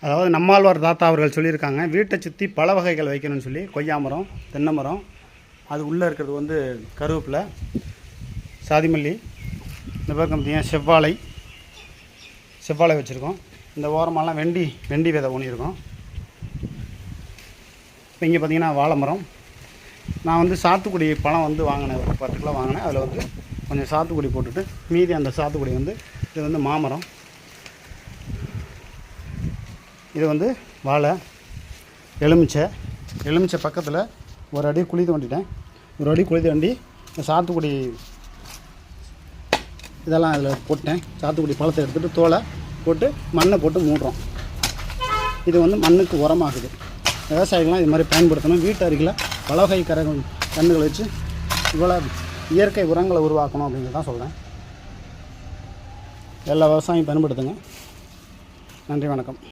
அதாவது நம்மாழ்வார் தாத்தா அவர்கள் சொல்லியிருக்காங்க, வீட்டை சுற்றி பல வகைகள் வைக்கணும்னு சொல்லி. கொய்யா மரம், தென்னை மரம், அது உள்ளே இருக்கிறது வந்து கருவேப்பிலை, சாதிமல்லி, இந்த பக்கம் பார்த்தீங்கன்னா செவ்வாழை வச்சுருக்கோம். இந்த ஓரமெல்லாம் வெண்டி விதை ஊனியிருக்கோம். இப்போ இங்கே பார்த்தீங்கன்னா வாழை மரம். நான் வந்து சாத்துக்குடி பழம் வந்து வாங்கினேன், ஒரு 10 கிலோ வாங்கினேன். அதில் வந்து கொஞ்சம் சாத்துக்குடி போட்டுட்டு மீதி அந்த சாத்துக்குடி வந்து இது வந்து மாமரம். இது வந்து வாழை, எலுமிச்சை பக்கத்தில் ஒரு அடி குழி தோண்டிட்டேன். ஒரு அடி குழி தோண்டி இந்த சாத்துக்குடி இதெல்லாம் அதில் போட்டேன். சாத்துக்குடி பழத்தை எடுத்துகிட்டு தோலை போட்டு மண்ணை போட்டு மூடுறோம். இது வந்து மண்ணுக்கு உரமாகுது. விவசாயிகள்லாம் இது மாதிரி பயன்படுத்தணும். வீட்டு அருகில் பல வகை கன்றுகளை வச்சு இவ்வளோ இயற்கை உரங்களை உருவாக்கணும் அப்படிங்கிறது தான் சொல்கிறேன். எல்லா விவசாயியும் பயன்படுத்துங்க. நன்றி, வணக்கம்.